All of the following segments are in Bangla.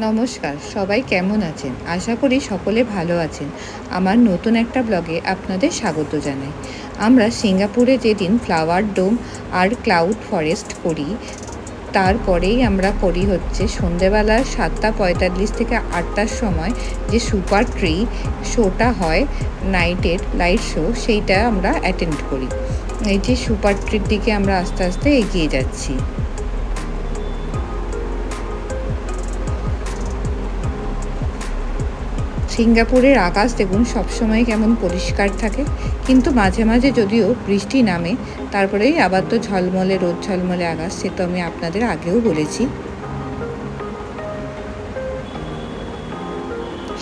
নমস্কার, সবাই কেমন আছেন? আশা করি সকলে ভালো আছেন। আমার নতুন একটা ব্লগে আপনাদের স্বাগত জানাই। আমরা সিঙ্গাপুরে যেদিন ফ্লাওয়ার ডোম আর ক্লাউড ফরেস্ট করি, তারপরেই আমরা করি হচ্ছে সন্ধেবেলা 7:45 থেকে 8টার সময় যে সুপার ট্রি শোটা হয়, নাইটের লাইট শো, সেইটা আমরা অ্যাটেন্ড করি। এই যে সুপার ট্রির দিকে আমরা আস্তে আস্তে এগিয়ে যাচ্ছি। সিঙ্গাপুরের আকাশ দেখুন সবসময় কেমন পরিষ্কার থাকে, কিন্তু মাঝে মাঝে যদিও বৃষ্টি নামে, তারপরেই আবার তো ঝলমলে রোদ ঝলমলে আকাশ, সে তো আমি আপনাদের আগেও বলেছি।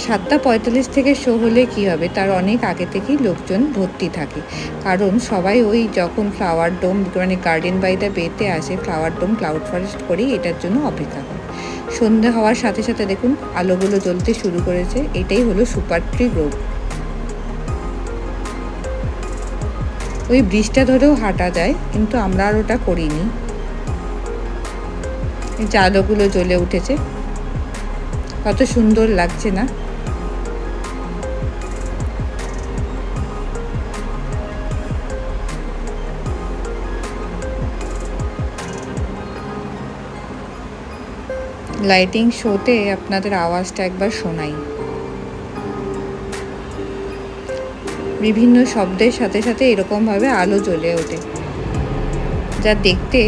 7:45 থেকে শো হলে কী হবে, তার অনেক আগে থেকেই লোকজন ভর্তি থাকে, কারণ সবাই ওই যখন ফ্লাওয়ার ডোম মানে গার্ডেন বাই দ্য বেতে আসে, ফ্লাওয়ার ডোম ক্লাউড ফরেস্ট করেই এটার জন্য অপেক্ষা করে। সন্ধ্যা হওয়ার সাথে সাথে দেখুন আলোগুলো জ্বলতে শুরু করেছে। এটাই হলো সুপার ট্রি গ্রোভ। ওই ব্রিজটা ধরেও হাঁটা যায়, কিন্তু আমরা আর ওটা করিনি। এই যে আলোগুলো জ্বলে উঠেছে, কত সুন্দর লাগছে না? লাইটিং শোতে আপনাদের আওয়াজটা একবার শোনাই। বিভিন্ন শব্দের সাথে সাথে এরকমভাবে আলো জ্বলে ওঠে, যা দেখতে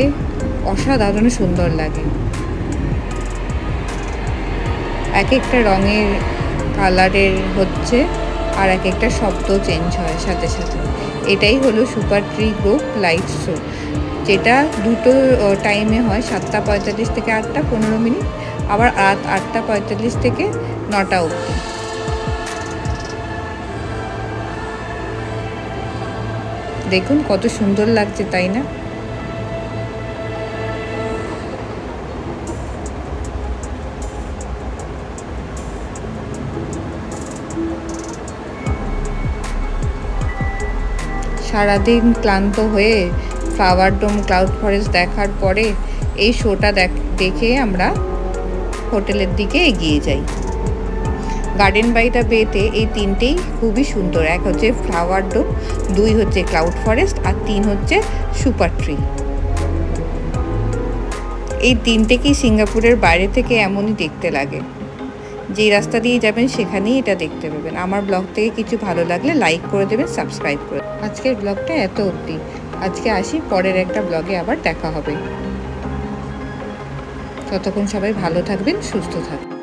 অসাধারণ সুন্দর লাগে। এক একটা রঙের কালারের হচ্ছে, আর এক একটা শব্দ চেঞ্জ হয় সাথে সাথে। এটাই হলো super tree Grove light show, যেটা দুটো টাইমে হয়, 7:45 থেকে 8টা 15 মিনিট, আবার রাত 8:45 থেকে 9টা অবধি। দেখুন কত সুন্দর লাগছে, তাই না? সারাদিন ক্লান্ত হয়ে ফ্লাওয়ার ডোম ক্লাউড ফরেস্ট দেখার পরে এই শোটা দেখে আমরা হোটেলের দিকে এগিয়ে যাই। গার্ডেন বাই দ্য বেতে এই তিনটেই খুবই সুন্দর। এক হচ্ছে ফ্লাওয়ার ডোম, 2 হচ্ছে ক্লাউড ফরেস্ট, আর 3 হচ্ছে সুপার ট্রি। এই তিনটেকেই সিঙ্গাপুরের বাইরে থেকে এমনই দেখতে লাগে। যেই রাস্তা দিয়ে যাবেন সেখানেই এটা দেখতে পাবেন। আমার ব্লগ থেকে কিছু ভালো লাগলে লাইক করে দেবেন, সাবস্ক্রাইব করে দেবেন। আজকের ব্লগটা এত অবধি। আজকে আসি, পরের একটা ব্লগে আবার দেখা হবে। ততক্ষণ সবাই ভালো থাকবেন, সুস্থ থাকবেন।